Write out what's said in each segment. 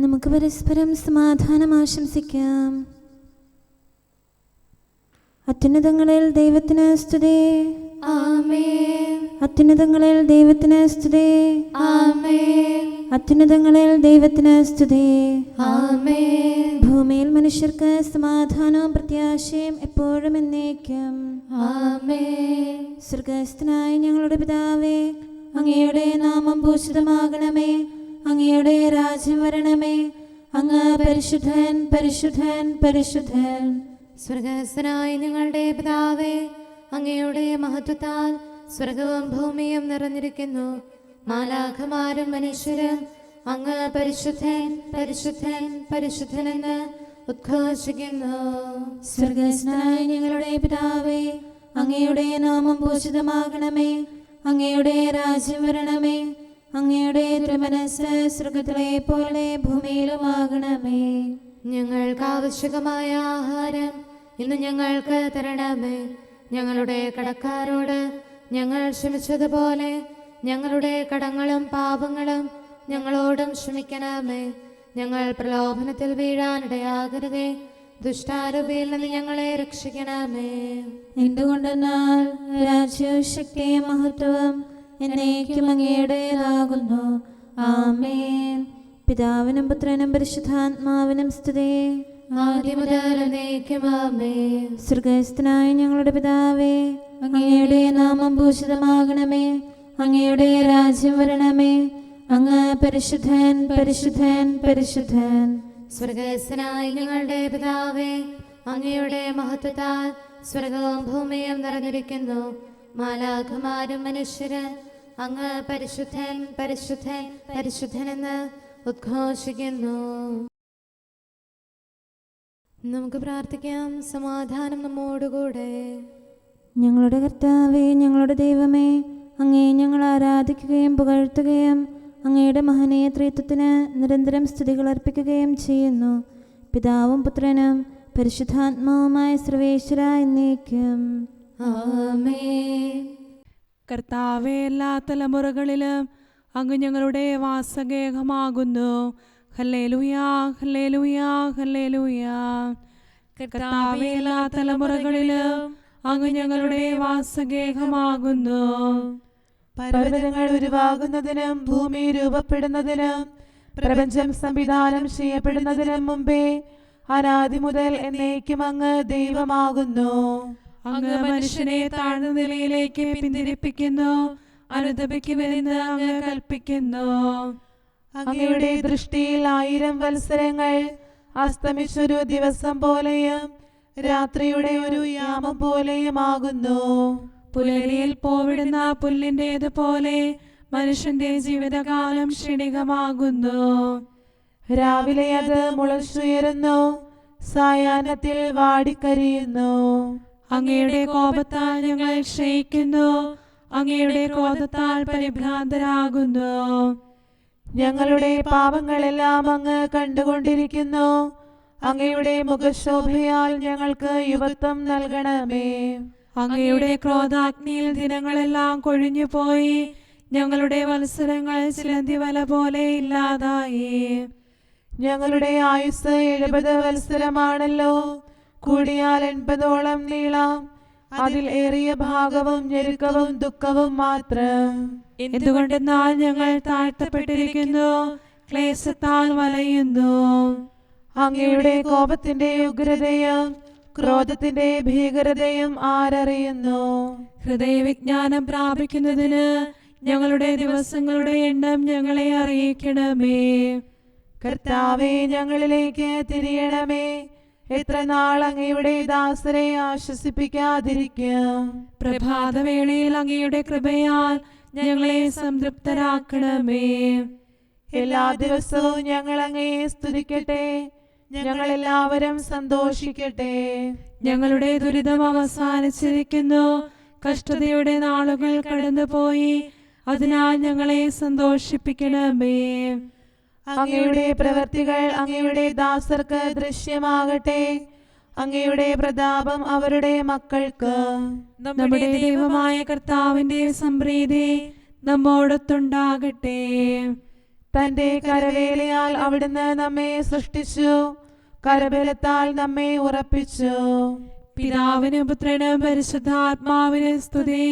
നമുക്ക് പരസ്പരം സമാധാനം ആശംസിക്കാം. അത്യുന്നതങ്ങളിൽ ദൈവത്തിന് സ്തുതി. ആമേൻ. അത്യുന്നതങ്ങളിൽ ദൈവത്തിന് സ്തുതി. ആമേൻ. അത്യുന്നതങ്ങളിൽ ദൈവത്തിന് സ്തുതി. ആമേൻ. ഭൂമിയിൽ മനുഷ്യർക്ക് സമാധാനവും പ്രത്യാശയും എപ്പോഴും എന്നേക്കും. ആമേൻ. സ്വർഗ്ഗസ്ഥനായ ഞങ്ങളുടെ പിതാവേ, അങ്ങയുടെ നാമം പൂജിതമാകണമേ. അങ്ങയുടെ രാജ്യം വരണമേ. അങ്ങ് പരിശുദ്ധൻ, പരിശുദ്ധൻ, പരിശുദ്ധൻ. സ്വർഗ്ഗസ്ഥനായ ഞങ്ങളുടെ പിതാവേ, അങ്ങയുടെ മഹത്വത്താൽ സ്വർഗവും ഭൂമിയും നിറഞ്ഞിരിക്കുന്നു. മാലാഖമാരും മനുഷ്യരും അങ്ങ് പരിശുദ്ധൻ, പരിശുദ്ധൻ, പരിശുദ്ധനെന്ന് ഉദ്ഘോഷിക്കുന്നു. സ്വർഗ്ഗസ്ഥനായ ഞങ്ങളുടെ പിതാവേ, അങ്ങയുടെ നാമം പൂജിതമാകണമേ. അങ്ങയുടെ രാജ്യം വരണമേ. അങ്ങയുടെ തിരുമനസ്സ് സ്വർഗ്ഗത്തിലെ പോലെ ഭൂമിയിലുമാകണമേ. ഞങ്ങൾക്ക് ആവശ്യമായ ആഹാരം ഇന്ന് ഞങ്ങൾക്ക് തരണമേ. ഞങ്ങളുടെ കടക്കാരോട് ഞങ്ങൾ ക്ഷമിച്ചതുപോലെ ഞങ്ങളുടെ കടങ്ങളും പാപങ്ങളും ഞങ്ങളോടും ക്ഷമിക്കണമേ. ഞങ്ങൾ പ്രലോഭനത്തിൽ വീഴാനിടയാകരുതേ. ദുഷ്ടാരൂപിയിൽ നിന്ന് ഞങ്ങളെ രക്ഷിക്കണമേ. എന്തുകൊണ്ടെന്നാൽ രാജ്യവും ശക്തിയും മഹത്വവും എന്നേക്കും അങ്ങയുടേതാകുന്നു. ആമേൻ. പിതാവിനും പുത്രനും പരിശുദ്ധാത്മാവിനും സ്തുതി. ആദ്യം മുതൽ എന്നേക്കും ആമേൻ. സ്വർഗ്ഗസ്ഥനായ ഞങ്ങളുടെ പിതാവേ, അങ്ങയുടെ നാമം പൂജിതമാകണമേ. അങ്ങയുടെ രാജ്യം വരണമേ. അങ്ങ് പരിശുദ്ധൻ, പരിശുദ്ധൻ, പരിശുദ്ധൻ. സ്വർഗ്ഗസ്ഥനായ ഞങ്ങളുടെ പിതാവേ, അങ്ങയുടെ മഹത്വത്താൽ സ്വർഗവും ഭൂമിയും നിറഞ്ഞിരിക്കുന്നു. മാലാഖമാരും മനുഷ്യരും അങ്ങ് പരിശുദ്ധൻ, പരിശുദ്ധൻ, പരിശുദ്ധനെന്ന് ഉദ്ഘോഷിക്കുന്നു. നമുക്ക് പ്രാർത്ഥിക്കാം. സമാധാനം നമ്മോടുകൂടെ. ഞങ്ങളുടെ കർത്താവേ, ഞങ്ങളുടെ ദൈവമേ, അങ്ങേ ഞങ്ങൾ ആരാധിക്കുകയും പുകഴ്ത്തുകയും അങ്ങയുടെ മഹനീയ ത്രിത്വത്തിന് നിരന്തരം സ്തുതികൾ അർപ്പിക്കുകയും ചെയ്യുന്നു. പിതാവും പുത്രനും പരിശുദ്ധാത്മാവുമായ സർവേശ്വര എന്നേക്കും. ആമേൻ. കർത്താവേ, എല്ലാ തലമുറകളിലും അങ്ങ് ഞങ്ങളുടെ വാസഗേഹമാകുന്നു. ഹല്ലേലൂയാ, ഹല്ലേലൂയാ, ഹല്ലേലൂയാ. കർത്താവേ, എല്ലാ തലമുറകളിലും അങ്ങ് ഞങ്ങളുടെ വാസഗേഹമാകുന്നു. പർവ്വതങ്ങൾ ഉരുവാകുന്നതിനും ഭൂമി രൂപപ്പെടുന്നതിനും പ്രപഞ്ചം സംവിധാനം ചെയ്യപ്പെടുന്നതിനും മുമ്പേ അനാദി മുതൽ എന്നേക്കും അങ്ങ് ദൈവമാകുന്നു. അങ്ങ് മനുഷ്യനെ താഴ്ന്ന നിലയിലേക്ക് പിന്തിരിപ്പിക്കുന്നു. അനുതപിക്കുമെന്ന് അങ്ങ് കൽപ്പിക്കുന്നു. അങ്ങയുടെ ദൃഷ്ടിയിൽ 1000 വത്സരങ്ങൾ അസ്തമിച്ചൊരു ദിവസം പോലെയും രാത്രിയുടെ ഒരു യാമം പോലെയുമാകുന്നു. പുലരിയിൽ പോവിടുന്ന പുല്ലിൻ്റേതുപോലെ മനുഷ്യന്റെ ജീവിതകാലം ക്ഷണികമാകുന്നു. രാവിലെ അത് മുളച്ചുയരുന്നു, സായാഹ്നത്തിൽ വാടിക്കരിയുന്നു. അങ്ങയുടെ കോപത്താൽ ഞങ്ങൾ ക്ഷയിക്കുന്നു. അങ്ങയുടെ ക്രോധത്താൽ പരിഭ്രാന്തരാകുന്നു. ഞങ്ങളുടെ പാപങ്ങളെല്ലാം അങ്ങ് കണ്ടുകൊണ്ടിരിക്കുന്നു. അങ്ങയുടെ മുഖശോഭയാൽ ഞങ്ങൾക്ക് യുവത്വം നൽകണമേ. അങ്ങയുടെ ക്രോധാഗ്നിയിൽ ദിനങ്ങളെല്ലാം കൊഴിഞ്ഞുപോയി. ഞങ്ങളുടെ വത്സരങ്ങൾ ചിലന്തി വല പോലെ ഇല്ലാതായി. ഞങ്ങളുടെ ആയുസ് 70 വത്സരമാണല്ലോ. കൂടിയാൽ 80ഓളം നീളാം. അതിൽ ഏറിയ ഭാഗവും ഞെരുക്കവും ദുഃഖവും മാത്രം. എന്തുകൊണ്ടെന്നാൽ ഞങ്ങൾ താഴ്ത്തപ്പെട്ടിരിക്കുന്നു, ക്ലേശത്താൽ വലയുന്നു. അങ്ങയുടെ കോപത്തിന്റെ ഉഗ്രതയും ക്രോധത്തിന്റെ ഭീകരതയും ആരറിയുന്നു? ഹൃദയവിജ്ഞാനം പ്രാപിക്കുന്നതിന് ഞങ്ങളുടെ ദിവസങ്ങളുടെ എണ്ണം ഞങ്ങളെ അറിയിക്കണമേ. കർത്താവേ, ഞങ്ങളിലേക്ക് തിരിയണമേ. എത്ര നാൾ അങ്ങയുടെ ദാസരെ ആശ്വസിപ്പിക്കാതിരിക്കും? പ്രഭാതവേളയിൽ അങ്ങയുടെ കൃപയാൽ ഞങ്ങളെ സംതൃപ്തരാക്കണമേ. എല്ലാ ദിവസവും ഞങ്ങൾ അങ്ങയെ സ്തുതിക്കട്ടെ. ഞങ്ങളെല്ലാവരും സന്തോഷിക്കട്ടെ. ഞങ്ങളുടെ ദുരിതം അവസാനിച്ചിരിക്കുന്നു. കഷ്ടതയുടെ നാളുകൾ കടന്നുപോയി. അതിനാൽ ഞങ്ങളെ സന്തോഷിപ്പിക്കണമേ. അങ്ങയുടെ പ്രവൃത്തികൾ അങ്ങയുടെ ദാസർക്ക് ദൃശ്യമാകട്ടെ. അങ്ങയുടെ പ്രതാപം അവരുടെ മക്കൾക്ക്. നമ്മുടെ ദൈവമായ കർത്താവിന്റെ സംപ്രീതി നമ്മോടൊത്തുണ്ടാകട്ടെ. തന്റെ കരവേലയാൽ അവിടുന്ന് നമ്മെ സൃഷ്ടിച്ചു, കരബലത്താൽ നമ്മെ ഉറപ്പിച്ചു. പിതാവിനും പുത്രനും പരിശുദ്ധാത്മാവിന് സ്തുതി,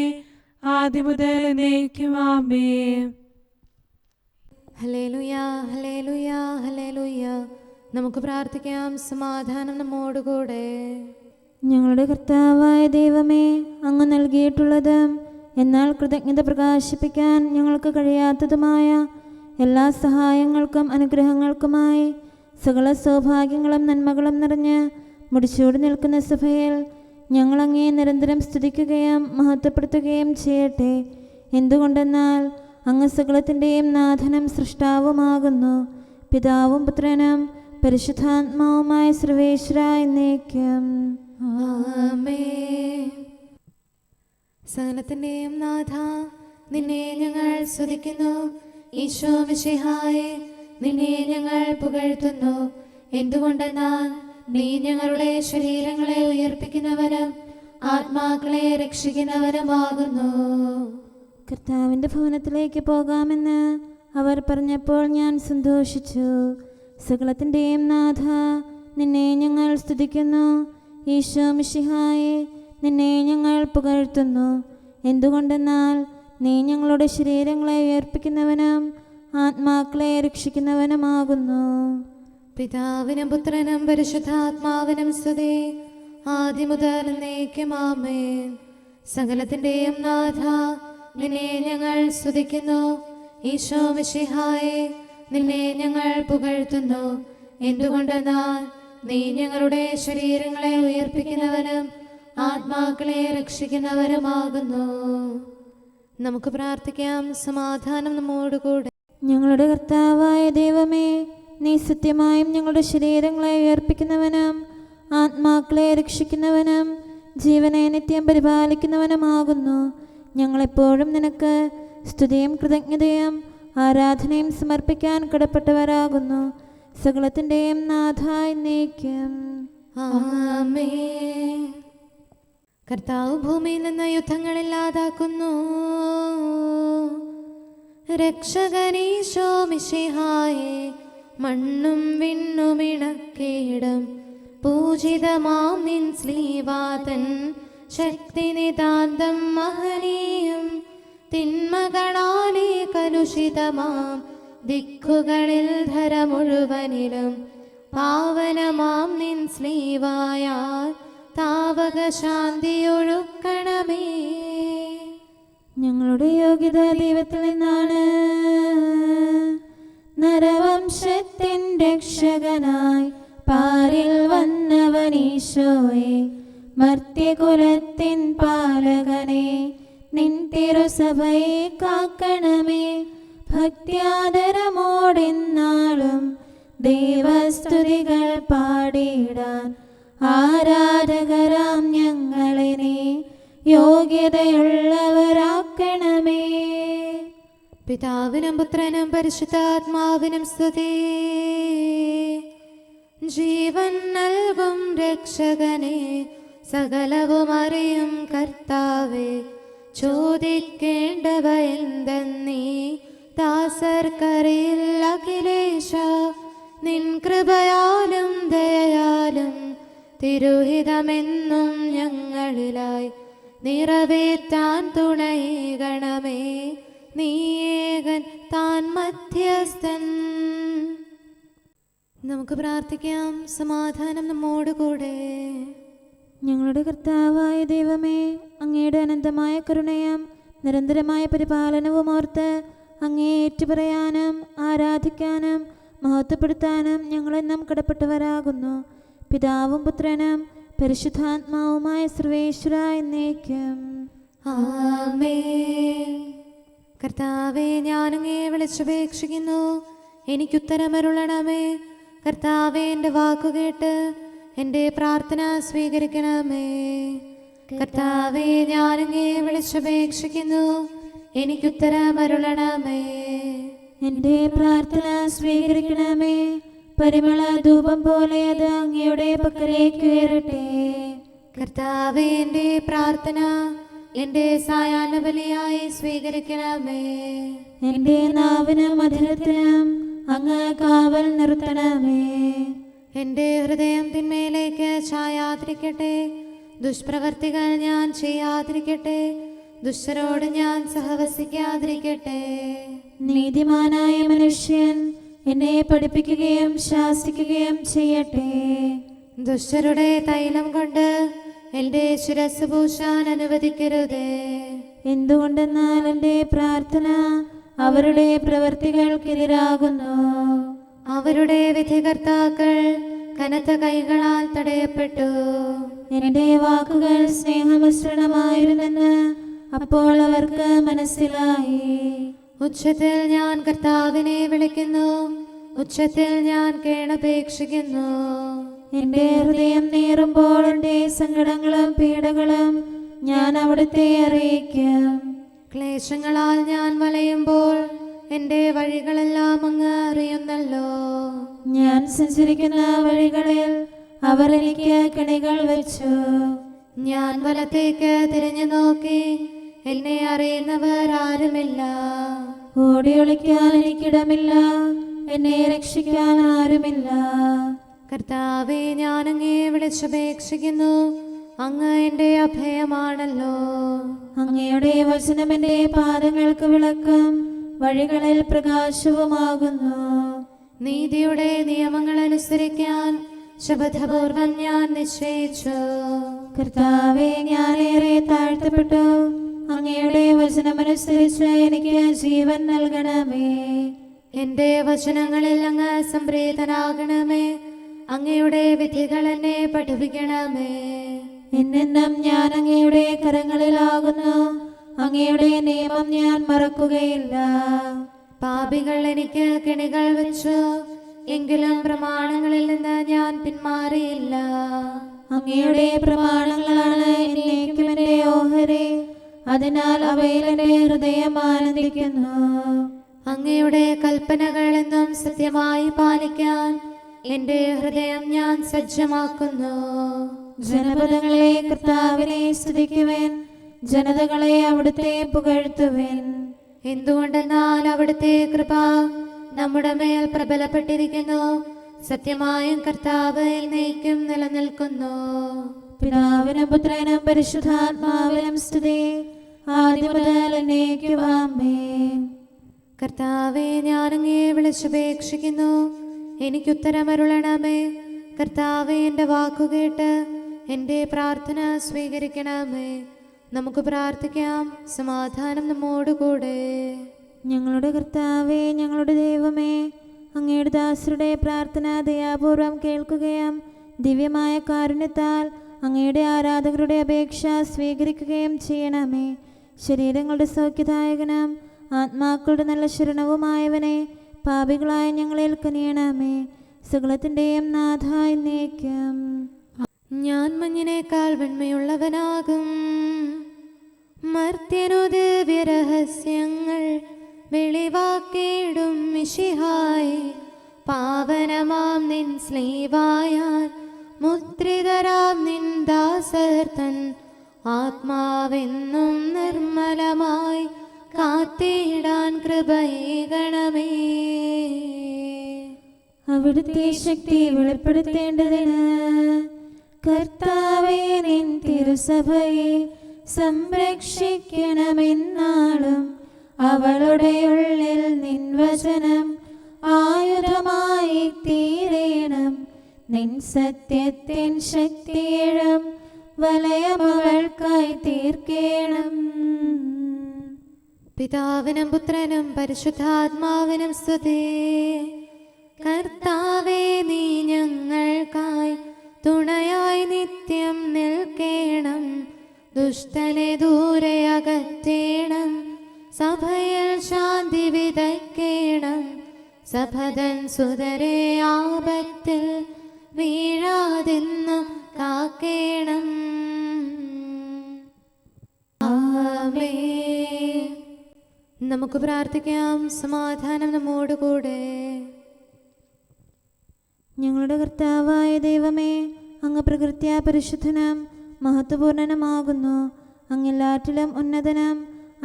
ആദ്യം മുതൽ എന്നേക്കും ആമേൻ. Hallelujah, hallelujah, hallelujah. നമുക്ക് പ്രാർത്ഥിക്കാം, സമാധാനം നമ്മോടുകൂടെ. ഞങ്ങളുടെ കർത്താവായ ദൈവമേ, അങ്ങ് നൽകിയിട്ടുള്ളതും എന്നാൽ കൃതജ്ഞത പ്രകാശിപ്പിക്കാൻ ഞങ്ങൾക്ക് കഴിയാത്തതുമായ എല്ലാ സഹായങ്ങൾക്കും അനുഗ്രഹങ്ങൾക്കുമായി സകല സൗഭാഗ്യങ്ങളും നന്മകളും നിറഞ്ഞ് മുടിച്ചൂടി നിൽക്കുന്ന സഭയിൽ ഞങ്ങളങ്ങേ നിരന്തരം സ്തുതിക്കുകയും മഹത്വപ്പെടുത്തുകയും ചെയ്യട്ടെ. എന്തുകൊണ്ടെന്നാൽ അങ്ങ് സകലത്തിൻ്റെയും നാഥനും സൃഷ്ടാവുമാകുന്നു. പിതാവും പുത്രനും പരിശുദ്ധാത്മാവുമായ സർവേശ്വര എന്നേക്കും ആമേൻ. സകലത്തിന്റെയും നാഥ, നിന്നെ ഞങ്ങൾ സ്തുതിക്കുന്നു. ഈശോ മിശിഹായേ, നിന്നെ ഞങ്ങൾ പുകഴ്ത്തുന്നു. എന്തുകൊണ്ടെന്നാൽ നീ ഞങ്ങളുടെ ശരീരങ്ങളെ ഉയർപ്പിക്കുന്നവനും ആത്മാക്കളെ രക്ഷിക്കുന്നവനുമാകുന്നു. കർത്താവിൻ്റെ ഭവനത്തിലേക്ക് പോകാമെന്ന് അവർ പറഞ്ഞപ്പോൾ ഞാൻ സന്തോഷിച്ചു. സകലത്തിൻ്റെയും നാഥ, നിന്നെ ഞങ്ങൾ സ്തുതിക്കുന്നു. ഈശോ മിശിഹായേ, നിന്നെ ഞങ്ങൾ പുകഴ്ത്തുന്നു. എന്തുകൊണ്ടെന്നാൽ നീ ഞങ്ങളുടെ ശരീരങ്ങളെ ഉയർപ്പിക്കുന്നവനും ആത്മാക്കളെ രക്ഷിക്കുന്നവനുമാകുന്നു. പിതാവിനും പുത്രനും പരിശുദ്ധാത്മാവിനും സ്തുതി, ആദ്യം മുതൽ എന്നേക്കും ആമേൻ. സകലത്തിന്റെയും നാഥ, നിന്നെ ഞങ്ങൾ സ്തുതിക്കുന്നു. ഈശോ മിശിഹായേ, നിന്നെ ഞങ്ങൾ പുകഴ്ത്തുന്നു. എന്തുകൊണ്ടെന്നാൽ നീ ഞങ്ങളുടെ ശരീരങ്ങളെ ഉയർപ്പിക്കുന്നവനും ആത്മാക്കളെ രക്ഷിക്കുന്നവരുമാകുന്നു. നമുക്ക് പ്രാർത്ഥിക്കാം, സമാധാനം നമ്മോടുകൂടെ. ഞങ്ങളുടെ കർത്താവായ ദൈവമേ, നീ സത്യമായും ഞങ്ങളുടെ ശരീരങ്ങളെ ഉയർപ്പിക്കുന്നവനും ആത്മാക്കളെ രക്ഷിക്കുന്നവനും ജീവനെ നിത്യം പരിപാലിക്കുന്നവനുമാകുന്നു. ഞങ്ങളെപ്പോഴും നിനക്ക് സ്തുതിയും കൃതജ്ഞതയും ആരാധനയും സമർപ്പിക്കാൻ കടപ്പെട്ടവരാകുന്നു. സകലത്തിൻ്റെയും നാഥ എന്നേക്കും ആമേൻ. കർത്താവ് ഭൂമിയിൽ നിന്ന് യുദ്ധങ്ങളില്ലാതാക്കുന്നു. രക്ഷകനീശോ മിശിഹായേ, മണ്ണും വിണ്ണും ഇണക്കിയിടും പൂജിതമാം നിൻ ശ്ലീവാതൻ ശക്തി നിതാന്തം മഹനീയം. തിന്മകളാലേ കലുഷിതമാം ദിക്കുകളിൽ ധര മുഴുവനിലും പാവനമാം നിൻ ശ്ലീവായാൽ താവക ശാന്തിയൊഴുക്കണമേ. ഞങ്ങളുടെ യോഗ്യത ദൈവത്തിൽ നിന്നാണ്. നരവംശത്തിൻ രക്ഷകനായി പാരിൽ വന്നവനീശോയെ, മർത്യകുലത്തിൻ പാലകനെ, നിൻ തിരുസഭയെ കാക്കണമേ. ഭക്ത്യാദരമോടെന്നാളും ദൈവസ്തുതികൾ പാടിയിടാൻ ആരാധകരാം ഞങ്ങളെ നീ യോഗ്യതയുള്ളവരാക്കണമേ. പിതാവിനും പുത്രനും പരിശുദ്ധാത്മാവിനും സ്തുതി. ജീവൻ നൽകും രക്ഷകനെ, സകലവും അറിയും കർത്താവേ, ചോദിക്കേണ്ടവ എന്തെന്നീ ദാസർക്കറിയിൽ അഖിലേശ. നിൻ കൃപയാലും ദയയാലും തിരുഹിതമെന്നും ഞങ്ങളിലായി നിറവേറ്റാൻ തുണയേകണമേ. നീയേകൻ താൻ മധ്യസ്ഥൻ. നമുക്ക് പ്രാർത്ഥിക്കാം, സമാധാനം നമ്മോടുകൂടെ. ഞങ്ങളുടെ കർത്താവായ ദൈവമേ, അങ്ങയുടെ അനന്തമായ കരുണയും നിരന്തരമായ പരിപാലനവും ഓർത്ത് അങ്ങയെ ഏറ്റുപറയാനും ആരാധിക്കാനും മഹത്വപ്പെടുത്താനും ഞങ്ങളെന്നും കടപ്പെട്ടവരാകുന്നു. പിതാവും പുത്രനും പരിശുദ്ധാത്മാവുമായ സർവേശ്വര എന്നേക്കും ആമേൻ. കർത്താവേ, ഞാനങ്ങയെ വിളിച്ചപേക്ഷിക്കുന്നു, എനിക്കുത്തരമരുളണമേ. കർത്താവേ, എൻ്റെ വാക്കുകേട്ട് എൻ്റെ പ്രാർത്ഥന സ്വീകരിക്കണമേ. കർത്താവേ, ഞാനങ്ങയെ വിളിച്ചപേക്ഷിക്കുന്നു, എനിക്കുത്തരമരുളണമേ. എൻ്റെ പ്രാർത്ഥന സ്വീകരിക്കണമേ. പരിമള ധൂപം പോലെ അത് അങ്ങയുടെ പക്കലേക്ക് ഉയരട്ടെ. കർത്താവേ, എൻ്റെ പ്രാർത്ഥന എന്റെ സായാഹ്ന ബലിയായി സ്വീകരിക്കണമേ. എന്റെ നാവിനും മധുരത്തിനും അങ്ങ് കാവൽ നിർത്തണമേ. എന്റെ ഹൃദയം തിന്മയിലേക്ക് ചായാതിരിക്കട്ടെ, ദുഷ്പ്രവർത്തികൾ ഞാൻ ചെയ്യാതിരിക്കട്ടെ, ദുഷ്ടരോട് ഞാൻ സഹവസിക്കാതിരിക്കട്ടെ. നീതിമാനായ മനുഷ്യൻ എന്നെ പഠിപ്പിക്കുകയും ശാസിക്കുകയും ചെയ്യട്ടെ. ദുഷ്ടരുടെ തൈലം കൊണ്ട് എന്റെ ശിരസ് പൂശാൻ അനുവദിക്കരുതേ. എന്തുകൊണ്ടെന്നാൽ എന്റെ പ്രാർത്ഥന അവരുടെ പ്രവൃത്തികൾക്കെതിരാകുന്നു. അവരുടെ വിധികർത്താക്കൾ കനത്ത കൈകളാൽ തടയപ്പെട്ടു. എന്റെ വാക്കുകൾ സ്നേഹമിശ്രണമായിരുന്നെന്ന് അപ്പോൾ അവർക്ക് മനസ്സിലായി. ഉച്ചത്തിൽ ഞാൻ കർത്താവിനെ വിളിക്കുന്നു, ഉച്ചത്തിൽ ഞാൻ കേണപേക്ഷിക്കുന്നു. എന്റെ ഹൃദയം നീറുമ്പോൾ എന്റെ സങ്കടങ്ങളും പീഡകളും ഞാൻ അവിടുത്തെ അറിയിക്കും. ക്ലേശങ്ങളാൽ ഞാൻ വലയുമ്പോൾ എന്റെ വഴികളെല്ലാം അങ്ങ് അറിയുന്നല്ലോ. ഞാൻ സഞ്ചരിക്കുന്ന വഴികളിൽ അവർ എനിക്ക് കെണികൾ വെച്ചു. ഞാൻ വലത്തേക്ക് തിരിഞ്ഞു നോക്കി, എന്നെ അറിയുന്നവർ ആരുമില്ല. ഓടി ഒളിക്കാൻ എനിക്കിടമില്ല, എന്നെ രക്ഷിക്കാൻ ആരുമില്ല. കർത്താവേ, ഞാൻ അങ്ങേ വിളിച്ചപേക്ഷിക്കുന്നു, അങ്ങ് എന്റെ അഭയമാണല്ലോ. അങ്ങയുടെ വചനം എന്റെ പാദങ്ങൾക്ക് വിളക്കും വഴികളിൽ പ്രകാശവുമാകുന്നു. നീതിയുടെ നിയമങ്ങൾ അനുസരിക്കാൻ ശപഥപൂർവം ഞാൻ നിശ്ചയിച്ചു. കർത്താവേ, ഞാനേറെ താഴ്ത്തപ്പെട്ടു. അങ്ങയുടെ വചനമനുസരിച്ച് എനിക്ക് ജീവൻ നൽകണമേ. എന്റെ വചനങ്ങളിൽ അങ്ങ് സംപ്രീതനാകണമേ. അങ്ങയുടെ വിധികൾ എന്നെ പഠിപ്പിക്കണമേ. എന്നെന്നും ഞാൻ അങ്ങയുടെ കരങ്ങളിലാകുന്നു. അങ്ങയുടെ നിയമം ഞാൻ മറക്കുകയില്ല. പാപികൾ എനിക്ക് കെണികൾ വെച്ചു, എങ്കിലും പ്രമാണങ്ങളിൽ നിന്ന് ഞാൻ പിന്മാറിയില്ല. അങ്ങയുടെ പ്രമാണങ്ങളാണ് എന്നേക്കും എന്റെ ഓഹരി, അതിനാൽ അവയിൽ എന്റെ ഹൃദയം ആനന്ദിക്കുന്നു. അങ്ങയുടെ കൽപ്പനകൾ എന്നും സത്യമായി പാലിക്കാൻ എന്റെ ഹൃദയം ഞാൻ സജ്ജമാക്കുന്നു. ജനപദങ്ങളെ കർത്താവിനെ സ്തുതിക്കുവിൻ, ജനതകളെ അവിടുത്തെ പുകഴ്ത്തുവിൻ. എന്തുകൊണ്ടെന്നാൽ അവിടുത്തെ കൃപ നമ്മുടെ മേൽ പ്രബലപ്പെട്ടിരിക്കുന്നു. സത്യമായും കർത്താവ് എന്നേക്കും നിലനിൽക്കുന്നു. പിതാവിനും പുത്രനും പരിശുദ്ധാത്മാവിനും സ്തുതി, ആദ്യം മുതൽ എന്നേക്കും ആമേൻ. കർത്താവേ, ഞാൻ അങ്ങേ വിളിച്ചപേക്ഷിക്കുന്നു, എനിക്കുത്തരമരുളണമേ. കർത്താവേ, എൻ്റെ വാക്കുകേട്ട് എൻ്റെ പ്രാർത്ഥന സ്വീകരിക്കണമേ. നമുക്ക് പ്രാർത്ഥിക്കാം. സമാധാനം നമ്മോടുകൂടെ. ഞങ്ങളുടെ കർത്താവേ, ഞങ്ങളുടെ ദൈവമേ, അങ്ങയുടെ ദാസരുടെ പ്രാർത്ഥന ദയാപൂർവം കേൾക്കുകയും ദിവ്യമായ കാരുണ്യത്താൽ അങ്ങയുടെ ആരാധകരുടെ അപേക്ഷ സ്വീകരിക്കുകയും ചെയ്യണമേ. ശരീരങ്ങളുടെ സൗഖ്യദായകനും ആത്മാക്കളുടെ നല്ല ശരണവുമായവനെ പാപികളായ ഞങ്ങളിൽ കനിയണമേ. സകലത്തിൻ്റെയും നാഥായി എന്നേക്കും. ഞാൻ മഞ്ഞിനേക്കാൾ വെണ്മയുള്ളവനാകും, മർത്യനു ദിവ്യരഹസ്യങ്ങൾ വെളിവാക്കിയിടും മിശിഹായി. പാവനമാം നിൻ സ്ലീവായാൽ മുദ്രിതരാം നിൻ ദാസർത്തൻ ആത്മാവെന്നും നിർമ്മലമായി കാത്തിടാൻ കൃപയേകണമേ. അവിടുത്തെ ശക്തി വെളിപ്പെടുത്തേണ്ടതിന് കർത്താവേ, നിൻ തിരുസഭയെ സംരക്ഷിക്കണമെന്നാളും അവളുടെ ഉള്ളിൽ നിൻ വചനം ആയുധമായി തീരേണം. നിൻ സത്യത്തിൻ ശക്തിയിലും വലയമവൾക്കായി തീർക്കേണം. പിതാവിനും പുത്രനും പരിശുദ്ധാത്മാവിനും സ്തുതി. കർത്താവേ, നീ ഞങ്ങൾക്കായി തുണയായി നിത്യം നിൽക്കേണം. ദുഷ്ടനെ ദൂരെ അകറ്റേണം, സഭയിൽ ശാന്തി വിതയ്ക്കേണം. സഭതൻ സുതരെ ആപത്തിൽ വീഴാതെന്നും കാക്കേണം. ആമേൻ. നമുക്ക് പ്രാർത്ഥിക്കാം. സമാധാനം നമ്മോടുകൂടെ. ഞങ്ങളുടെ കർത്താവായ ദൈവമേ, അങ്ങ് പ്രകൃത്യാ പരിശുദ്ധനും മഹത്വപൂർണനുമാകുന്നു. അങ്ങെല്ലാറ്റിലും ഉന്നതനും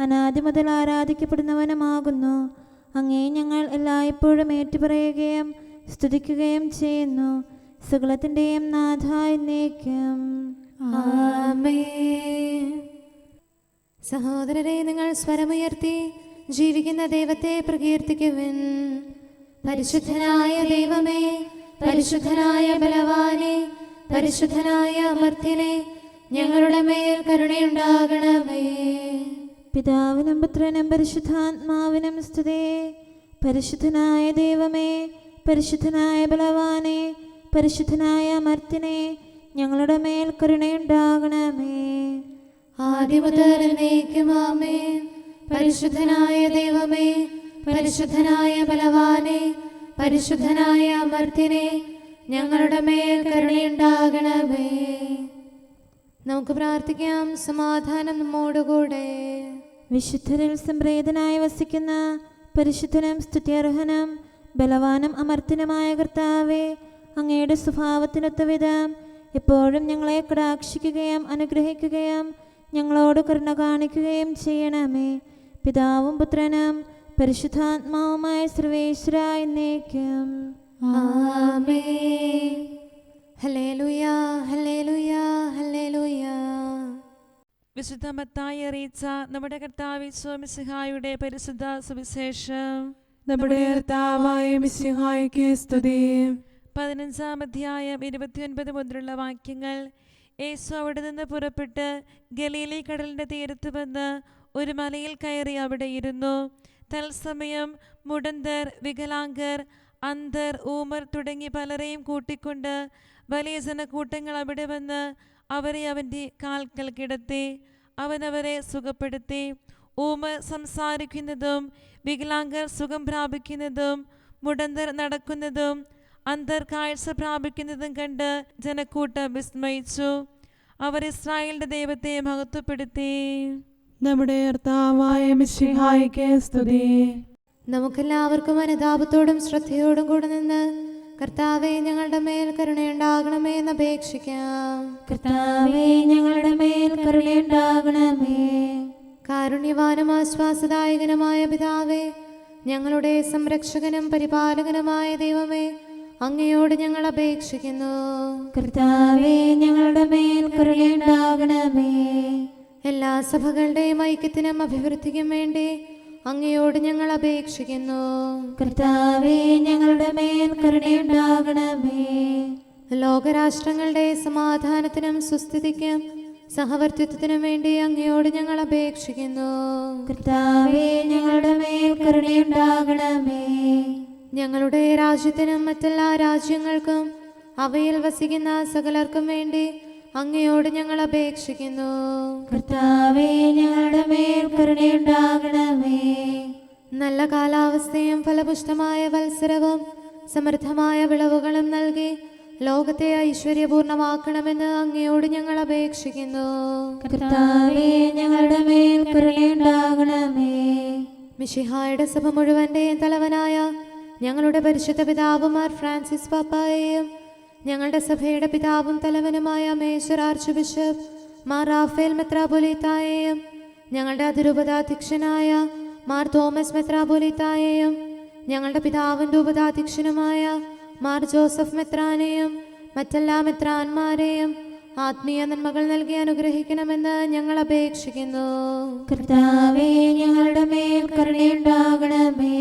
അനാദി മുതൽ ആരാധിക്കപ്പെടുന്നവനുമാകുന്നു. അങ്ങേ ഞങ്ങൾ എല്ലായ്പ്പോഴും ഏറ്റുപറയുകയും സ്തുതിക്കുകയും ചെയ്യുന്നു. സകലത്തിൻ്റെയും നാഥ എന്നേക്കും. ആമേൻ. സഹോദരരെ, നിങ്ങൾ സ്വരമുയർത്തി ജീവിക്കുന്ന ദൈവത്തെ പ്രകീർത്തിക്കുവിൻ. പരിശുദ്ധനായ ദൈവമേ, പരിശുദ്ധനായ ബലവാനെ, പരിശുദ്ധനായ അമർത്യനെ, ഞങ്ങളുടെ മേൽ കരുണയുണ്ടാകണമേ. പിതാവിനും പുത്രനും പരിശുദ്ധാത്മാവിനും സ്തുതി. പരിശുദ്ധനായ ദൈവമേ, പരിശുദ്ധനായ ബലവാനെ, പരിശുദ്ധനായ അമർത്യനെ, ഞങ്ങളുടെ മേൽ കരുണയുണ്ടാകണമേ. ആദിമുതൽ എന്നേക്കും ആമേൻ. പരിശുദ്ധനായ ദൈവമേ, പരിശുദ്ധനായ ബലവാനെ, പരിശുദ്ധനായ അമർത്യനെ, ഞങ്ങളുടെ മേൽ കരുണയുണ്ടാകണമേ. നമുക്ക് പ്രാർത്ഥിക്കാം. സമാധാനം നമ്മോടുകൂടെ. വിശുദ്ധരിൽ സംപ്രീതനായി വസിക്കുന്ന പരിശുദ്ധനും സ്തുത്യർഹനും ബലവാനും അമർത്യനുമായ കർത്താവേ, അങ്ങയുടെ സ്വഭാവത്തിനൊത്ത വിധം എപ്പോഴും ഞങ്ങളെ കടാക്ഷിക്കുകയും അനുഗ്രഹിക്കുകയും ഞങ്ങളോട് കരുണ കാണിക്കുകയും ചെയ്യണമേ. പിതാവും പുത്രനും പരിശുദ്ധാത്മാവുമായ സർവേശ്വര എന്നേക്കും. ആമേൻ. Hallelujah, hallelujah, hallelujah. വിശുദ്ധ മത്തായി അറിയിച്ച നമ്മുടെ കർത്താവ് ഈശോ മിശിഹായുടെ പരിശുദ്ധ സുവിശേഷം. നമ്മുടെ കർത്താവായ മിശിഹായ്ക്ക് സ്തുതി. 15-ാം അധ്യായം 29 മുതലുള്ള വാക്യങ്ങൾ. യേശു അവിടെ നിന്ന് പുറപ്പെട്ട് ഗലീലി കടലിൻ്റെ തീരത്ത് വന്ന് ഒരു മലയിൽ കയറി അവിടെ ഇരുന്നു. തത്സമയം മുടന്തർ, വികലാംഗർ, അന്ധർ, ഊമർ തുടങ്ങി പലരെയും കൂട്ടിക്കൊണ്ട് വലിയ ജനക്കൂട്ടങ്ങൾ അവിടെ വന്ന് അവരെ അവൻ്റെ കാൽക്കൽ കിടത്തി. അവൻ അവരെ സുഖപ്പെടുത്തി. ഊമർ സംസാരിക്കുന്നതും വികലാംഗർ സുഖം പ്രാപിക്കുന്നതും മുടന്തർ നടക്കുന്നതും അന്ധർ കാഴ്ച പ്രാപിക്കുന്നതും കണ്ട് ജനക്കൂട്ടം വിസ്മയിച്ചു. അവർ ഇസ്രായേലിന്റെ ദൈവത്തെ മഹത്വപ്പെടുത്തി. നമ്മുടെ കർത്താവായ മിശിഹായ്ക്ക് സ്തുതി. നമുക്കെല്ലാവർക്കും അനുതാപത്തോടും ശ്രദ്ധയോടും കൂടെ നിന്ന് കർത്താവെ, ഞങ്ങളുടെ മേൽ കരുണയുണ്ടാകണമേ എന്ന് അപേക്ഷിക്കാം. കർത്താവേ, ഞങ്ങളുടെ മേൽ കരുണയുണ്ടാകണമേ. കാരുണ്യവാനും ആശ്വാസദായകനുമായ പിതാവേ, ഞങ്ങളുടെ സംരക്ഷകനും പരിപാലകനുമായ ദൈവമേ, അങ്ങയോട് ഞങ്ങൾ അപേക്ഷിക്കുന്നു. കർത്താവേ, ഞങ്ങളുടെ മേൽ കരുണയുണ്ടാകണമേ. എല്ലാ സഭകളുടെയും ഐക്യത്തിനും അഭിവൃദ്ധിക്കും വേണ്ടി അങ്ങയോട് ഞങ്ങൾ അപേക്ഷിക്കുന്നു. കർത്താവേ, ഞങ്ങളുടെ മേൽ കരുണയുണ്ടാകണമേ. ലോകരാഷ്ട്രങ്ങളുടെ സമാധാനത്തിനും സുസ്ഥിതിക്കും സഹവർത്തിത്വത്തിനും വേണ്ടി അങ്ങയോട് ഞങ്ങൾ അപേക്ഷിക്കുന്നു. കർത്താവേ, ഞങ്ങളുടെ മേൽ കരുണയുണ്ടാകണമേ. ഞങ്ങളുടെ രാജ്യത്തിനും മറ്റെല്ലാ രാജ്യങ്ങൾക്കും അവയിൽ വസിക്കുന്ന സകലർക്കും വേണ്ടി അങ്ങയോട് ഞങ്ങൾ അപേക്ഷിക്കുന്നു. കർത്താവേ, ഞങ്ങളുടെ മേൽ കരുണയുണ്ടാകണമേ. നല്ല കാലാവസ്ഥയും ഫലപുഷ്ടമായ വത്സരവും സമൃദ്ധമായ വിളവുകളും നൽകി ലോകത്തെ ഐശ്വര്യപൂർണമാക്കണമെന്ന് അങ്ങയോട് ഞങ്ങൾ അപേക്ഷിക്കുന്നു. കർത്താവേ, ഞങ്ങളുടെ മേൽ കരുണയുണ്ടാകണമേ. മിശിഹായുടെ സഭ മുഴുവന്റെയും തലവനായ ഞങ്ങളുടെ പരിശുദ്ധ പിതാവുമാർ ഫ്രാൻസിസ് പാപ്പായെയും ഞങ്ങളുടെ സഭയുടെ പിതാവും തലവനുമായ മേജർ ആർച്ച് ബിഷപ്പ് മാർ റാഫേൽ മെത്രാപൊലീത്തായെയും ഞങ്ങളുടെ അതിരൂപതാധ്യക്ഷനായ മാർ തോമസ് മെത്രാപൊലീത്തായെയും ഞങ്ങളുടെ പിതാവും രൂപതാധ്യക്ഷനുമായ മാർ ജോസഫ് മെത്രാനെയും മറ്റെല്ലാ മെത്രാന്മാരെയും ആത്മീയ നന്മകൾ നൽകി അനുഗ്രഹിക്കണമെന്ന് ഞങ്ങൾ അപേക്ഷിക്കുന്നു. കർത്താവേ, ഞങ്ങളുടെ മേൽ കരുണയുണ്ടാകണമേ.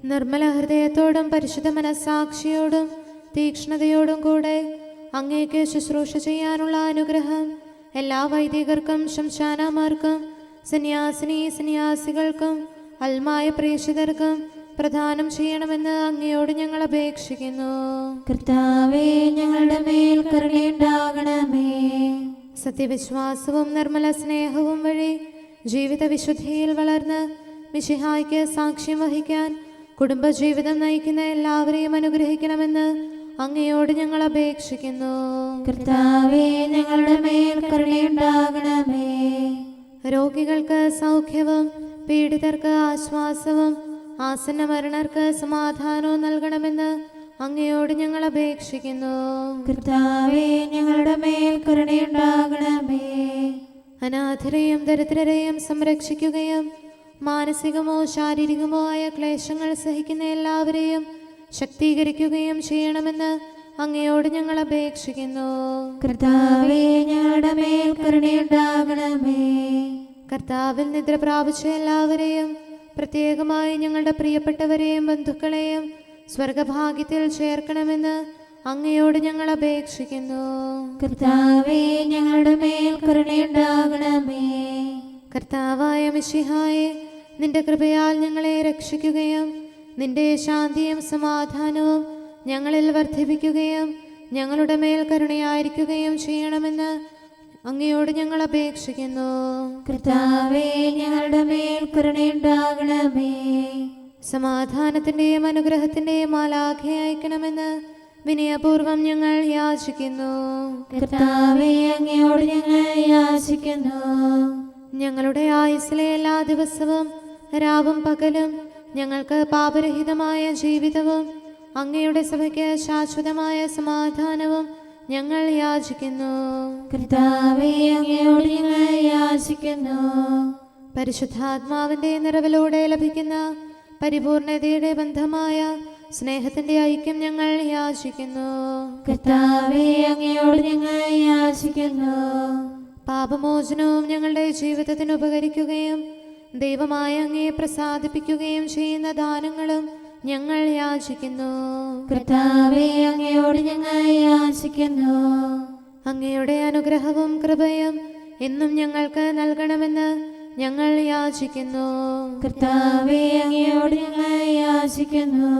നിർമ്മല ഹൃദയത്തോടും പരിശുദ്ധ മനസ്സാക്ഷിയോടും തീക്ഷ്ണതയോടും കൂടെ അങ്ങേക്ക് ശുശ്രൂഷ ചെയ്യാനുള്ള അനുഗ്രഹം എല്ലാ വൈദികർക്കും ശംശാനമാർക്കും സന്യാസികൾക്കും അൽമായ പ്രേക്ഷിതർക്കും പ്രദാനം ചെയ്യണമെന്ന് അങ്ങയോട് ഞങ്ങൾ അപേക്ഷിക്കുന്നു. കർത്താവേ, ഞങ്ങളുടെ മേൽ കരുണയുണ്ടാകണമേ. സത്യവിശ്വാസവും നിർമ്മല സ്നേഹവും വഴി ജീവിത വിശുദ്ധിയിൽ വളർന്ന് മിശിഹായ്ക്ക് സാക്ഷ്യം വഹിക്കാൻ കുടുംബജീവിതം നയിക്കുന്ന എല്ലാവരെയും അനുഗ്രഹിക്കണമെന്ന് അങ്ങയോട് ഞങ്ങൾ അപേക്ഷിക്കുന്നു. കർത്താവേ, ഞങ്ങളുടെ മേൽ കരുണയുണ്ടാകണമേ. രോഗികൾക്ക് സൗഖ്യവും പീഡിതർക്ക് ആശ്വാസവും ആസന്ന മരണർക്ക് സമാധാനവും നൽകണമെന്ന് അങ്ങയോട് ഞങ്ങൾ അപേക്ഷിക്കുന്നു. കർത്താവേ, ഞങ്ങളുടെ മേൽ കരുണയുണ്ടാകണമേ. അനാഥരെയും ദരിദ്രരെയും സംരക്ഷിക്കുകയും മാനസികമോ ശാരീരികമോ ആയ ക്ലേശങ്ങൾ സഹിക്കുന്ന എല്ലാവരെയും ശക്തീകരിക്കുകയും ചെയ്യണമെന്ന് അങ്ങയോട് ഞങ്ങൾ അപേക്ഷിക്കുന്നു. കർത്താവേ, ഞങ്ങളുടെ മേൽ കരുണയുണ്ടാകണമേ. കർത്താവിൽ നിദ്ര പ്രാപിച്ച എല്ലാവരെയും പ്രത്യേകമായി ഞങ്ങളുടെ പ്രിയപ്പെട്ടവരെയും ബന്ധുക്കളെയും സ്വർഗഭാഗ്യത്തിൽ ചേർക്കണമെന്ന് അങ്ങയോട് ഞങ്ങൾ അപേക്ഷിക്കുന്നു. കർത്താവേ, ഞങ്ങളുടെ മേൽ കരുണയുണ്ടാകണമേ. കർത്താവായ മിശിഹായെ, നിന്റെ കൃപയാൽ ഞങ്ങളെ രക്ഷിക്കുകയും നിന്റെ ശാന്തിയും സമാധാനവും ഞങ്ങളിൽ വർദ്ധിപ്പിക്കുകയും ഞങ്ങളുടെ മേൽ കരുണയായിരിക്കുകയും ചെയ്യണമെന്ന് അങ്ങയോട് ഞങ്ങൾ അപേക്ഷിക്കുന്നു. കർത്താവേ, ഞങ്ങളുടെ മേൽ കരുണയുണ്ടാകണമേ. സമാധാനത്തിന്റെയും അനുഗ്രഹത്തിന്റെയും മാലാഖയെ അയക്കണമെന്ന് വിനയപൂർവം ഞങ്ങൾ യാചിക്കുന്നു. കർത്താവേ, അങ്ങയോട് ഞങ്ങൾ യാചിക്കുന്നു. ഞങ്ങളുടെ ആയുസ്സിലെ എല്ലാ ദിവസവും രാവും പകലും ഞങ്ങൾക്ക് പാപരഹിതമായ ജീവിതവും അങ്ങയുടെ സഭയ്ക്ക് ശാശ്വതമായ സമാധാനവും ഞങ്ങൾ യാചിക്കുന്നു. കർത്താവേ, അങ്ങയോട് ഞങ്ങൾ യാചിക്കുന്നു. പരിശുദ്ധാത്മാവിന്റെ നിറവിലൂടെ ലഭിക്കുന്ന പരിപൂർണതയുടെ ബന്ധമായ സ്നേഹത്തിന്റെ ഐക്യം ഞങ്ങൾ യാചിക്കുന്നു. കർത്താവേ, അങ്ങയോട് ഞങ്ങൾ യാചിക്കുന്നു. പാപമോചനവും ഞങ്ങളുടെ ജീവിതത്തിന് ഉപകരിക്കുകയും ദൈവമായ അങ്ങയെ പ്രസാദിപ്പിക്കുകയും ചെയ്യുന്ന ദാനങ്ങളും ഞങ്ങൾ യാചിക്കുന്നു. കർത്താവേ, അങ്ങയോട് ഞങ്ങൾ യാചിക്കുന്നു. അങ്ങയുടെ അനുഗ്രഹവും കൃപയും എന്നും ഞങ്ങൾക്ക് നൽകണമെന്ന് ഞങ്ങൾ യാചിക്കുന്നു. കർത്താവേ, അങ്ങയോട് ഞങ്ങൾ യാചിക്കുന്നു.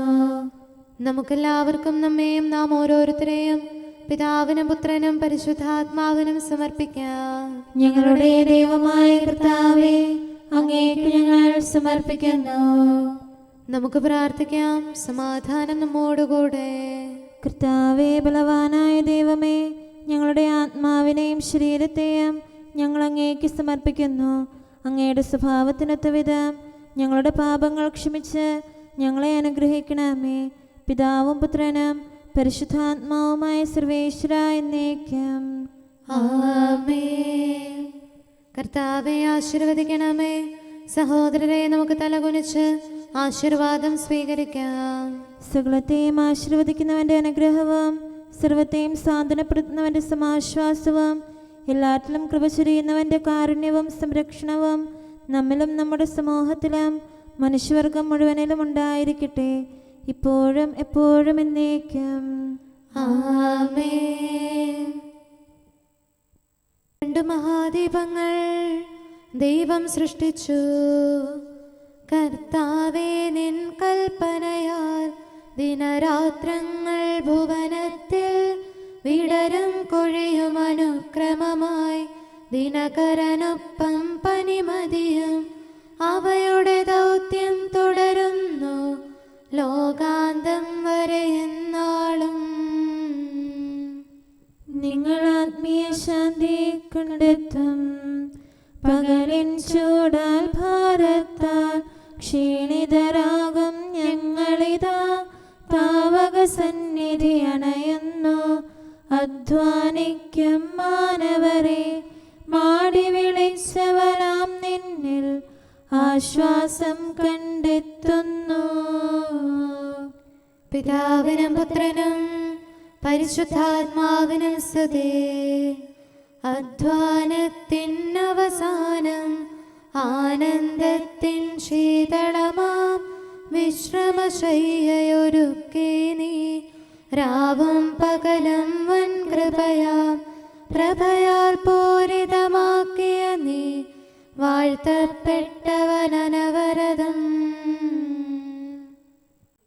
നമുക്കെല്ലാവർക്കും നമ്മെയും നാം ഓരോരുത്തരെയും പിതാവിനും പുത്രനും പരിശുദ്ധാത്മാവിനും സമർപ്പിക്കാം. ഞങ്ങളുടെ ദൈവമായ കർത്താവേ, അങ്ങേക്ക് ഞങ്ങൾ സമർപ്പിക്കുന്നു. നമുക്ക് പ്രാർത്ഥിക്കാം. സമാധാനം നമ്മോടുകൂടെ. കർത്താവേ, ബലവാനായ ദൈവമേ, ഞങ്ങളുടെ ആത്മാവിനെയും ശരീരത്തെയും ഞങ്ങൾ അങ്ങേക്ക് സമർപ്പിക്കുന്നു. അങ്ങയുടെ സ്വഭാവത്തിനൊത്ത വിധം ഞങ്ങളുടെ പാപങ്ങൾ ക്ഷമിച്ച് ഞങ്ങളെ അനുഗ്രഹിക്കണമേ. പിതാവും പുത്രനും പരിശുദ്ധാത്മാവുമായ സർവേശ്വര എന്നേക്കും. ആമേൻ. കർത്താവെ ആശീർവദിക്കണമേ. സഹോദരരെ, നമുക്ക് തലകുനിച്ച് ആശീർവാദം സ്വീകരിക്കാം. സകലത്തെയും ആശീർവദിക്കുന്നവന്റെ അനുഗ്രഹവും സർവത്തെയും സാന്ത്വനപ്പെടുത്തുന്നവന്റെ സമാശ്വാസവും എല്ലാറ്റിലും കൃപ ചൊരിയുന്നവന്റെ കാരുണ്യവും സംരക്ഷണവും നമ്മിലും നമ്മുടെ സമൂഹത്തിലും മനുഷ്യവർഗം മുഴുവനിലും ഉണ്ടായിരിക്കട്ടെ, ഇപ്പോഴും എപ്പോഴും എന്നേക്കും. ആമേൻ. രണ്ട് മഹാദീപങ്ങൾ ദൈവം സൃഷ്ടിച്ചു. കർത്താവേ, നിൻ കൽപ്പനയാൽ ദിനരാത്രങ്ങൾ ഭുവനത്തിൽ വിടരും കൊഴിയും അനുക്രമമായി ദിനകരനൊപ്പം പനിമതിയും അവയുടെ ദൗത്യം തുടരുന്നു ലോകാന്തം വരെ എന്നാളും. നിങ്ങൾ ആത്മീയ ശാന്തി കണ്ടെത്തും. പകലിൻ ചൂടാൽ ഭാരത്താൽ ക്ഷീണിതരാകും ഞങ്ങളിതാ താവക സന്നിധി അണയുന്നു. അധ്വാനിക്കും മാനവരെ മാടി വിളിച്ചവനാം നിന്നിൽ ആശ്വാസം കണ്ടെത്തുന്നു. പിതാവിനും പുത്രനും പരിശുദ്ധാത്മാവിനും സ്തുതി. അധ്വാനത്തിൻ അവസാനം ആനന്ദത്തിൻ ശീതളമാം വിശ്രമശയ്യയൊരുക്കി നീ രാവും പകലും വൻ കൃപയാം പ്രഭയാൽ പൂരിതമാക്കിയ നീ വാഴ്ത്തപ്പെട്ടവനവരതം.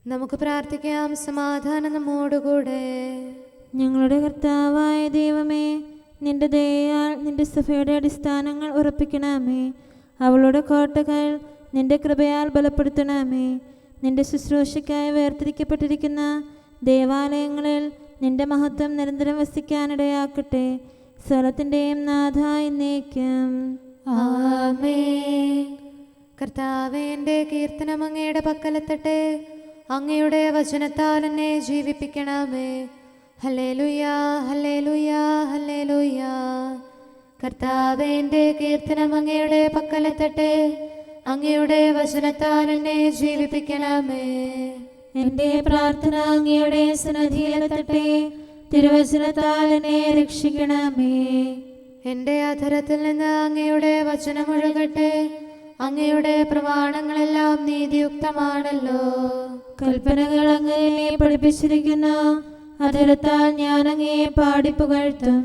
നമുക്ക് പ്രാർത്ഥിക്കാം. സമാധാനം നമ്മോടുകൂടെ. ഞങ്ങളുടെ കർത്താവായ ദൈവമേ, നിന്റെ ദയയാൽ നിന്റെ സഭയുടെ അടിസ്ഥാനങ്ങൾ ഉറപ്പിക്കണമേ. അവളുടെ കോട്ടകൾ നിന്റെ കൃപയാൽ ബലപ്പെടുത്തണമേ. നിന്റെ ശുശ്രൂഷയ്ക്കായി വേർതിരിക്കപ്പെട്ടിരിക്കുന്ന ദേവാലയങ്ങളിൽ നിന്റെ മഹത്വം നിരന്തരം വസിക്കാനിടയാക്കട്ടെ. സ്വലത്തിൻ്റെയും നാഥ എന്നേക്കും. ആമേൻ. കർത്താവേ, എൻ്റെ കീർത്തനം അങ്ങയുടെ പക്കലെത്തട്ടെ. അങ്ങയുടെ വചനത്താൽ എന്നെ ജീവിപ്പിക്കണമേ. Hallelujah, hallelujah, hallelujah. കർത്താവേ, എൻ്റെ കീർത്തനം അങ്ങയുടെ പക്കലെത്തട്ടെ. അങ്ങയുടെ വചനത്താൽ എന്നെ ജീവിപ്പിക്കണമേ. എന്റെ പ്രാർത്ഥന അങ്ങയുടെ സന്നിധിയിലെത്തട്ടെ. തിരുവചനത്താൽ എന്നെ രക്ഷിക്കണമേ. എൻ്റെ അധരത്തിൽ നിന്ന് അങ്ങയുടെ വചനമൊഴുകട്ടെ. അങ്ങയുടെ പ്രമാണങ്ങളെല്ലാം നീതിയുക്തമാണല്ലോ. കൽപ്പനകൾ അങ്ങനെ പഠിപ്പിച്ചിരിക്കുന്നു. അധരത്താൽ ഞാൻ അങ്ങയെ പാടിപ്പുകഴ്ത്തും.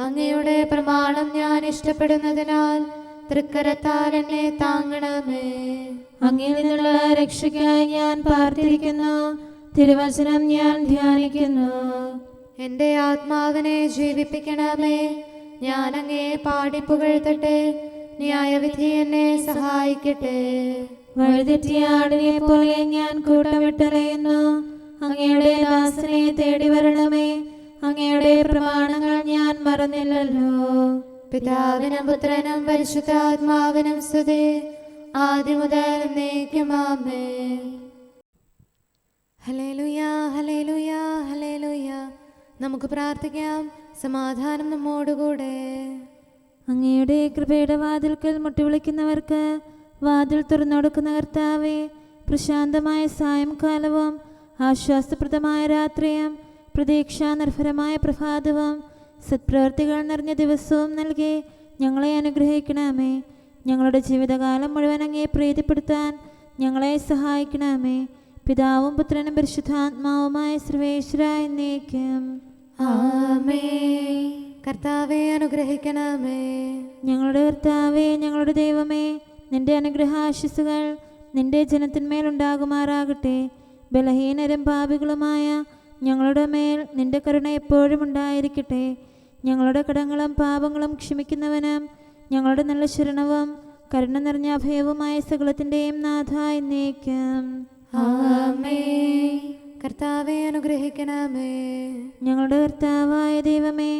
അങ്ങയുടെ പ്രമാണം ഞാൻ ഇഷ്ടപ്പെടുന്നതിനാൽ തൃക്കരത്താൽ എന്നെ താങ്ങണമേ. അങ്ങിൽ നിന്നുള്ള രക്ഷയ്ക്കായി ഞാൻ പാർത്തിരിക്കുന്നു. തിരുവചനം ഞാൻ ധ്യാനിക്കുന്നു. എൻ്റെ ആത്മാവിനെ ജീവിപ്പിക്കണമേ. ഞാൻ അങ്ങയെ പാടിപ്പുകഴ്ത്തട്ടെ. ന്യായവിധി എന്നെ സഹായിക്കട്ടെ. വഴിതെറ്റിയ ആടിനെ പോലെ ഞാൻ കൂട്ടമിട്ടറിയുന്നു. അങ്ങയുടെ ദാസനെ തേടി വരണമേ. അങ്ങയുടെ പ്രമാണങ്ങൾ ഞാൻ മറന്നില്ലല്ലോ. പിതാവിനും പുത്രനും പരിശുദ്ധാത്മാവിനും സ്തുതി, ആദ്യം മുതൽ എന്നേക്കും ആമേൻ. Hallelujah, hallelujah, hallelujah. നമുക്ക് പ്രാർത്ഥിക്കാം. സമാധാനം നമ്മോടുകൂടെ. അങ്ങയുടെ കൃപയുടെ വാതിൽക്കൽ മുട്ടിവിളിക്കുന്നവർക്ക് വാതിൽ തുറന്നുകൊടുക്കുന്ന കർത്താവേ, പ്രശാന്തമായ സായംകാലവും ആശ്വാസപ്രദമായ രാത്രിയും പ്രതീക്ഷാനിർഭരമായ പ്രഭാതവും സത്പ്രവർത്തികൾ നിറഞ്ഞ ദിവസവും നൽകി ഞങ്ങളെ അനുഗ്രഹിക്കണമേ. ഞങ്ങളുടെ ജീവിതകാലം മുഴുവൻ അങ്ങേ പ്രീതിപ്പെടുത്താൻ ഞങ്ങളെ സഹായിക്കണമേ. പിതാവും പുത്രനും പരിശുദ്ധാത്മാവുമായ സർവേശ്വരായ എന്നേക്കും ആമേൻ. കർത്താവെ അനുഗ്രഹിക്കണമേ. ഞങ്ങളുടെ കർത്താവേ, ഞങ്ങളുടെ ദൈവമേ, നിന്റെ അനുഗ്രഹാശിസുകൾ നിന്റെ ജനത്തിന്മേലുണ്ടാകുമാറാകട്ടെ. ബലഹീനരും പാപികളുമായ ഞങ്ങളുടെ മേൽ നിന്റെ കരുണ എപ്പോഴും ഉണ്ടായിരിക്കട്ടെ. ഞങ്ങളുടെ കടങ്ങളും പാപങ്ങളും ക്ഷമിക്കുന്നവനും ഞങ്ങളുടെ നല്ല ശരണവും കരുണ നിറഞ്ഞ അഭയവുമായ സകലത്തിൻ്റെയും നാഥ എന്നേക്കും ആമേൻ. കർത്താവെ അനുഗ്രഹിക്കണമേ. ഞങ്ങളുടെ കർത്താവായ ദൈവമേ,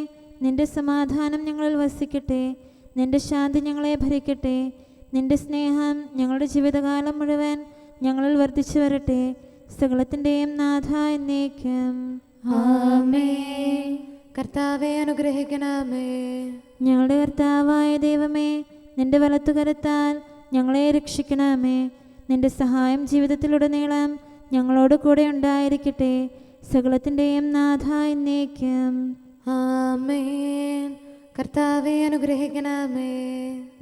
നിന്റെ സമാധാനം ഞങ്ങളിൽ വസിക്കട്ടെ. നിന്റെ ശാന്തി ഞങ്ങളെ ഭരിക്കട്ടെ. നിന്റെ സ്നേഹം ഞങ്ങളുടെ ജീവിതകാലം മുഴുവൻ ഞങ്ങളിൽ വർദ്ധിച്ചു വരട്ടെ. സകലത്തിൻ്റെയും നാഥ എന്നേക്കും ആമേൻ. കർത്താവെ അനുഗ്രഹിക്കണമേ. ഞങ്ങളുടെ കർത്താവായ ദൈവമേ, നിന്റെ വലത്തുകരത്താൽ ഞങ്ങളെ രക്ഷിക്കണമേ. നിന്റെ സഹായം ജീവിതത്തിലുടനീളം ഞങ്ങളോട് കൂടെ ഉണ്ടായിരിക്കട്ടെ. സകലത്തിൻ്റെയും നാഥ എന്നേക്കും ആമേൻ. കർത്താവെ അനുഗ്രഹിക്കണമേ.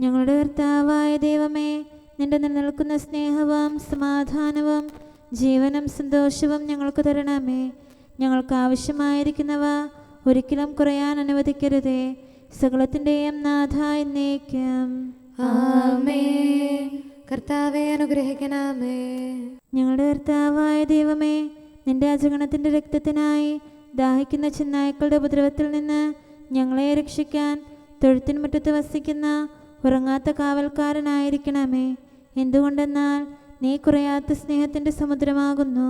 ഞങ്ങളുടെ കർത്താവായ ദൈവമേ, നിന്റെ നിലനിൽക്കുന്ന സ്നേഹവും സമാധാനവും ജീവനും സന്തോഷവും ഞങ്ങൾക്ക് തരണമേ. ഞങ്ങൾക്ക് ആവശ്യമായിരിക്കുന്നവ ഒരിക്കലും കുറയാൻ അനുവദിക്കരുതേ. സകലത്തിൻ്റെയും നാഥ എന്നേക്കും ആമേൻ. കർത്താവെ അനുഗ്രഹിക്കണമേ. ഞങ്ങളുടെ കർത്താവായ ദൈവമേ, നിന്റെ അജഗണത്തിൻ്റെ രക്തത്തിനായി ദാഹിക്കുന്ന ചെന്നായ്ക്കളുടെ ഉപദ്രവത്തിൽ നിന്ന് ഞങ്ങളെ രക്ഷിക്കാൻ തൊഴുത്തിൻ മുറ്റത്ത് വസിക്കുന്ന ഉറങ്ങാത്ത കാവൽക്കാരനായിരിക്കണമേ. എന്തുകൊണ്ടെന്നാൽ നീ കുറയാത്ത സ്നേഹത്തിൻ്റെ സമുദ്രമാകുന്നു.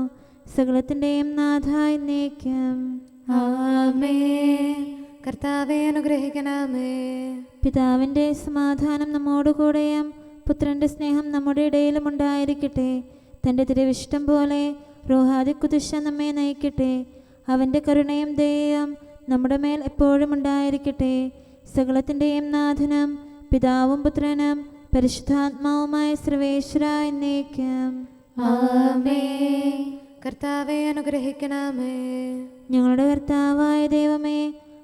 സകലത്തിൻ്റെയും നാഥ എന്നേക്കും ആമേൻ. കർത്താവെ അനുഗ്രഹിക്കണമേ. പിതാവിൻ്റെ സമാധാനം നമ്മോടുകൂടെയും പുത്രൻ്റെ സ്നേഹം നമ്മുടെ ഇടയിലും ഉണ്ടായിരിക്കട്ടെ. തൻ്റെ തിരുവിഷ്ടം പോലെ റോഹാദിക്കുദിശ നമ്മെ നയിക്കട്ടെ. അവൻ്റെ കരുണയും ദയയും നമ്മുടെ മേൽ എപ്പോഴും ഉണ്ടായിരിക്കട്ടെ. സകലത്തിൻ്റെയും നാഥനും പിതാവും പുത്രനും പരിശുദ്ധാത്മാവുമായ സർവേശ്വര എന്നേക്കും ആമേൻ. കർത്താവെ അനുഗ്രഹിക്കണമേ. ഞങ്ങളുടെ കർത്താവായ ദൈവമേ,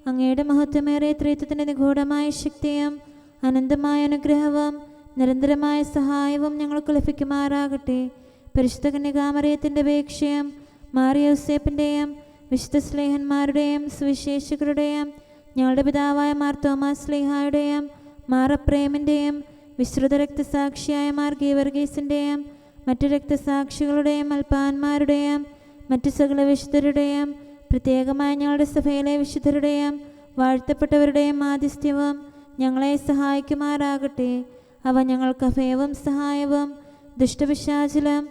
അങ്ങയുടെ മഹത്വമേറിയ ത്രിത്വത്തിൻ്റെ നിഗൂഢമായ ശക്തിയും അനന്തമായ അനുഗ്രഹവും നിരന്തരമായ സഹായവും ഞങ്ങൾക്ക് ലഭിക്കുമാറാകട്ടെ. പരിശുദ്ധ കന്യകാമറിയത്തിൻ്റെ അപേക്ഷയും മാറിയോസേപ്പിൻ്റെയും വിശുദ്ധ സ്ലേഹന്മാരുടെയും സുവിശേഷകരുടെയും ഞങ്ങളുടെ പിതാവായ മാർ തോമാസ് സ്ലീഹായുടെയും മാർ അപ്രേമിൻ്റെയും വിശ്രുത രക്തസാക്ഷിയായ മാർ ഗീവർഗീസിൻ്റെയും മറ്റു രക്തസാക്ഷികളുടെയും അൽപ്പാന്മാരുടെയും മറ്റു സകല വിശുദ്ധരുടെയും പ്രത്യേകമായ ഞങ്ങളുടെ സഭയിലെ വിശുദ്ധരുടെയും വാഴ്ത്തപ്പെട്ടവരുടെയും മാധ്യസ്ഥ്യവും ഞങ്ങളെ സഹായിക്കുമാറാകട്ടെ. അവ ഞങ്ങൾക്ക് അഭയവും സഹായവും ദുഷ്ടപിശാചിലും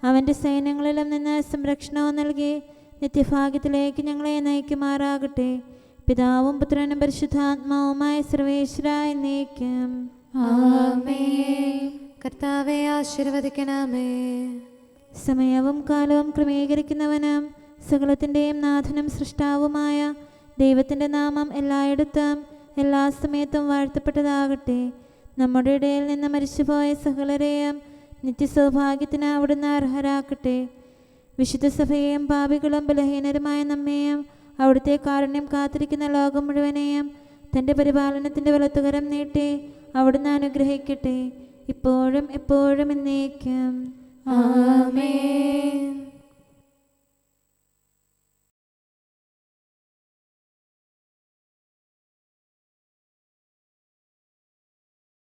അവൻ്റെ സൈന്യങ്ങളിലും നിന്ന് സംരക്ഷണവും നൽകി നിത്യഭാഗ്യത്തിലേക്ക് ഞങ്ങളെ നയിക്കുമാറാകട്ടെ. പിതാവും പുത്രനും പരിശുദ്ധാത്മാവുമായ സർവേശ്വര എന്നേക്കും ആമേൻ. കർത്താവെ ആശീർവദിക്കണമേ. സമയവും കാലവും ക്രമീകരിക്കുന്നവനും സകലത്തിൻ്റെയും നാഥനും സൃഷ്ടാവുമായ ദൈവത്തിൻ്റെ നാമം എല്ലായിടത്തും എല്ലാ സമയത്തും വാഴ്ത്തപ്പെട്ടതാകട്ടെ. നമ്മുടെ ഇടയിൽ നിന്ന് മരിച്ചുപോയ സകലരെയും നിത്യസൗഭാഗ്യത്തിന് അവിടുന്ന് അർഹരാക്കട്ടെ. വിശുദ്ധ സഭയെയും പാപികളും ബലഹീനരുമായ നമ്മെയും അവിടുത്തെ കാരുണ്യം കാത്തിരിക്കുന്ന ലോകം മുഴുവനെയും തൻ്റെ പരിപാലനത്തിൻ്റെ വലത്തുകരം നീട്ടി അവിടുന്ന് അനുഗ്രഹിക്കട്ടെ, ഇപ്പോഴും എപ്പോഴും എന്നേക്കും. ആമേൻ.